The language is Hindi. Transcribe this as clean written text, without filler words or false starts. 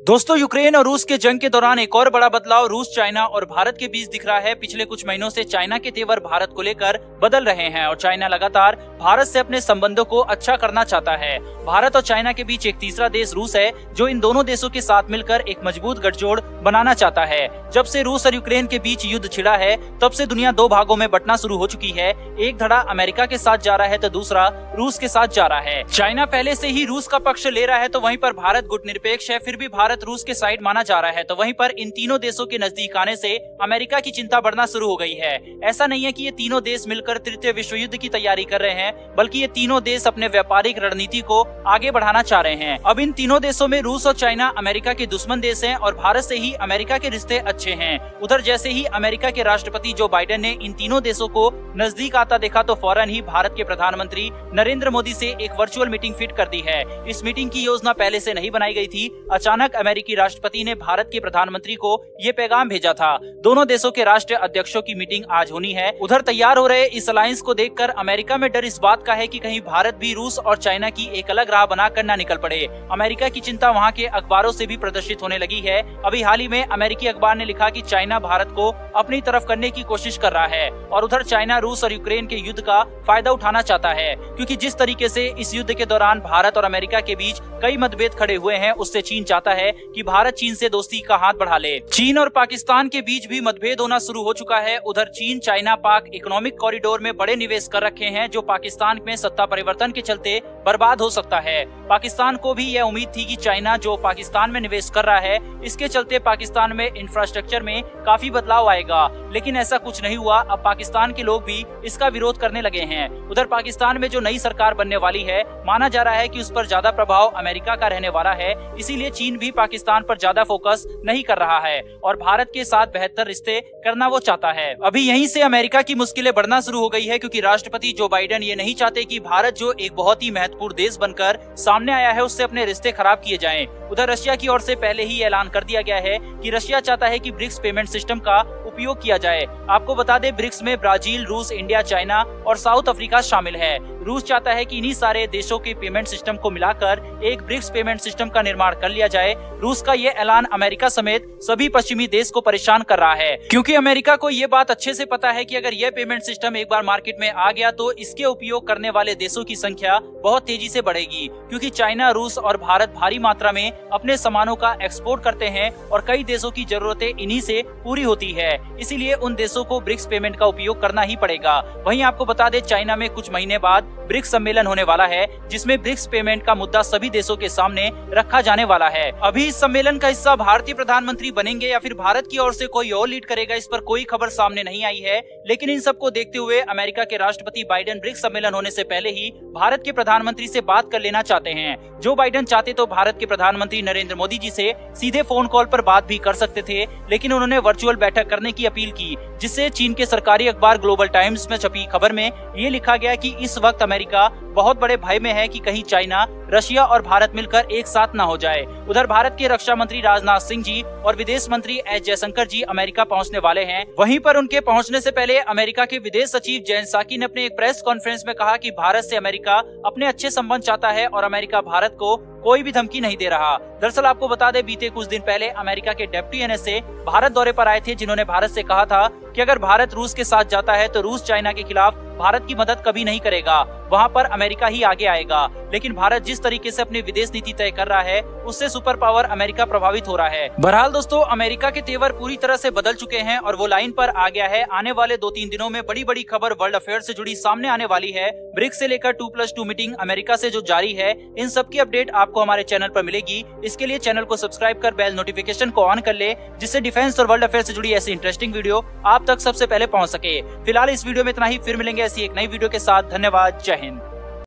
दोस्तों, यूक्रेन और रूस के जंग के दौरान एक और बड़ा बदलाव रूस, चाइना और भारत के बीच दिख रहा है। पिछले कुछ महीनों से चाइना के तेवर भारत को लेकर बदल रहे हैं और चाइना लगातार भारत से अपने संबंधों को अच्छा करना चाहता है। भारत और चाइना के बीच एक तीसरा देश रूस है जो इन दोनों देशों के साथ मिलकर एक मजबूत गठजोड़ बनाना चाहता है। जब से रूस और यूक्रेन के बीच युद्ध छिड़ा है तब से दुनिया दो भागों में बंटना शुरू हो चुकी है। एक धड़ा अमेरिका के साथ जा रहा है तो दूसरा रूस के साथ जा रहा है। चाइना पहले से ही रूस का पक्ष ले रहा है तो वहीं पर भारत गुटनिरपेक्ष है। फिर भी भारत रूस के साइड माना जा रहा है तो वहीं पर इन तीनों देशों के नजदीक आने से अमेरिका की चिंता बढ़ना शुरू हो गई है। ऐसा नहीं है कि ये तीनों देश मिलकर तृतीय विश्व युद्ध की तैयारी कर रहे हैं, बल्कि ये तीनों देश अपने व्यापारिक रणनीति को आगे बढ़ाना चाह रहे हैं। अब इन तीनों देशों में रूस और चाइना अमेरिका के दुश्मन देश हैं और भारत से ही अमेरिका के रिश्ते अच्छे हैं। उधर जैसे ही अमेरिका के राष्ट्रपति जो बाइडेन ने इन तीनों देशों को नजदीक आता देखा तो फौरन ही भारत के प्रधानमंत्री नरेंद्र मोदी से एक वर्चुअल मीटिंग फिट कर दी है। इस मीटिंग की योजना पहले से नहीं बनाई गई थी। अचानक अमेरिकी राष्ट्रपति ने भारत के प्रधानमंत्री को ये पैगाम भेजा था। दोनों देशों के राष्ट्रीय अध्यक्षों की मीटिंग आज होनी है। उधर तैयार हो रहे इस अलायंस को देखकर अमेरिका में डर इस बात का है कि कहीं भारत भी रूस और चाइना की एक अलग राह बनाकर न निकल पड़े। अमेरिका की चिंता वहाँ के अखबारों से भी प्रदर्शित होने लगी है। अभी हाल ही में अमेरिकी अखबार ने लिखा कि चाइना भारत को अपनी तरफ करने की कोशिश कर रहा है और उधर चाइना रूस और यूक्रेन के युद्ध का फायदा उठाना चाहता है, क्योंकि जिस तरीके से इस युद्ध के दौरान भारत और अमेरिका के बीच कई मतभेद खड़े हुए हैं, उससे चीन चाहता है कि भारत चीन से दोस्ती का हाथ बढ़ा ले। चीन और पाकिस्तान के बीच भी मतभेद होना शुरू हो चुका है। उधर चीन चाइना पाक इकोनॉमिक कॉरिडोर में बड़े निवेश कर रखे हैं जो पाकिस्तान में सत्ता परिवर्तन के चलते बर्बाद हो सकता है। पाकिस्तान को भी यह उम्मीद थी कि चाइना जो पाकिस्तान में निवेश कर रहा है इसके चलते पाकिस्तान में इंफ्रास्ट्रक्चर में काफी बदलाव आएगा, लेकिन ऐसा कुछ नहीं हुआ। अब पाकिस्तान के लोग भी इसका विरोध करने लगे हैं। उधर पाकिस्तान में जो नई सरकार बनने वाली है, माना जा रहा है कि उस पर ज्यादा प्रभाव अमेरिका का रहने वाला है, इसीलिए चीन भी पाकिस्तान पर ज्यादा फोकस नहीं कर रहा है और भारत के साथ बेहतर रिश्ते करना वो चाहता है। अभी यहीं से अमेरिका की मुश्किलें बढ़ना शुरू हो गई है, क्योंकि राष्ट्रपति जो बाइडेन ये नहीं चाहते कि भारत जो एक बहुत ही महत्वपूर्ण देश बनकर सामने आया है उससे अपने रिश्ते खराब किए जाएं। उधर रशिया की ओर से पहले ही ऐलान कर दिया गया है कि रशिया चाहता है कि ब्रिक्स पेमेंट सिस्टम का उपयोग किया जाए। आपको बता दें, ब्रिक्स में ब्राजील, रूस, इंडिया, चाइना और साउथ अफ्रीका शामिल है। रूस चाहता है कि इन्हीं सारे देशों के पेमेंट सिस्टम को मिलाकर एक ब्रिक्स पेमेंट सिस्टम का निर्माण कर लिया जाए। रूस का ये ऐलान अमेरिका समेत सभी पश्चिमी देश को परेशान कर रहा है, क्योंकि अमेरिका को ये बात अच्छे से पता है कि अगर यह पेमेंट सिस्टम एक बार मार्केट में आ गया तो इसके उपयोग करने वाले देशों की संख्या बहुत तेजी से बढ़ेगी, क्योंकि चाइना, रूस और भारत भारी मात्रा में अपने सामानों का एक्सपोर्ट करते हैं और कई देशों की जरूरतें इन्हीं से पूरी होती है। इसीलिए उन देशों को ब्रिक्स पेमेंट का उपयोग करना ही पड़ेगा। वहीं आपको बता दें, चाइना में कुछ महीने बाद ब्रिक्स सम्मेलन होने वाला है, जिसमें ब्रिक्स पेमेंट का मुद्दा सभी देशों के सामने रखा जाने वाला है। अभी इस सम्मेलन का हिस्सा भारतीय प्रधानमंत्री बनेंगे या फिर भारत की ओर से कोई और लीड करेगा, इस पर कोई खबर सामने नहीं आई है। लेकिन इन सबको देखते हुए अमेरिका के राष्ट्रपति बाइडेन ब्रिक्स सम्मेलन होने से पहले ही भारत के प्रधानमंत्री से बात कर लेना चाहते हैं। जो बाइडेन चाहते तो भारत के प्रधानमंत्री नरेंद्र मोदी जी से सीधे फोन कॉल पर बात भी कर सकते थे, लेकिन उन्होंने वर्चुअल बैठक करने की अपील की, जिससे चीन के सरकारी अखबार ग्लोबल टाइम्स में छपी खबर में ये लिखा गया कि इस वक्त अमेरिका बहुत बड़े भय में है कि कहीं चाइना, रशिया और भारत मिलकर एक साथ न हो जाए। उधर भारत के रक्षा मंत्री राजनाथ सिंह जी और विदेश मंत्री एस जयशंकर जी अमेरिका पहुंचने वाले हैं। वहीं पर उनके पहुंचने से पहले अमेरिका के विदेश सचिव जैन साकी ने अपने एक प्रेस कॉन्फ्रेंस में कहा कि भारत से अमेरिका अपने अच्छे संबंध चाहता है और अमेरिका भारत को कोई भी धमकी नहीं दे रहा। दरअसल आपको बता दें, बीते कुछ दिन पहले अमेरिका के डिप्टी एनएसए भारत दौरे पर आए थे, जिन्होंने भारत से कहा था कि अगर भारत रूस के साथ जाता है तो रूस चाइना के खिलाफ भारत की मदद कभी नहीं करेगा, वहाँ पर अमेरिका ही आगे आएगा। लेकिन भारत जिस तरीके से अपनी विदेश नीति तय कर रहा है उससे सुपर पावर अमेरिका प्रभावित हो रहा है। बहरहाल दोस्तों, अमेरिका के तेवर पूरी तरह से बदल चुके हैं और वो लाइन पर आ गया है। आने वाले 2-3 दिनों में बड़ी बड़ी खबर वर्ल्ड अफेयर से जुड़ी सामने आने वाली है। ब्रिक्स से लेकर 2+2 मीटिंग अमेरिका से जो जारी है, इन सब की अपडेट आपको हमारे चैनल पर मिलेगी। इसके लिए चैनल को सब्सक्राइब कर बेल नोटिफिकेशन को ऑन कर ले, जिससे डिफेंस और वर्ल्ड अफेयर से जुड़ी ऐसी इंटरेस्टिंग वीडियो आप तक सबसे पहले पहुंच सके। फिलहाल इस वीडियो में इतना ही, फिर मिलेंगे ऐसी एक नई वीडियो के साथ। धन्यवाद, जय हिंद।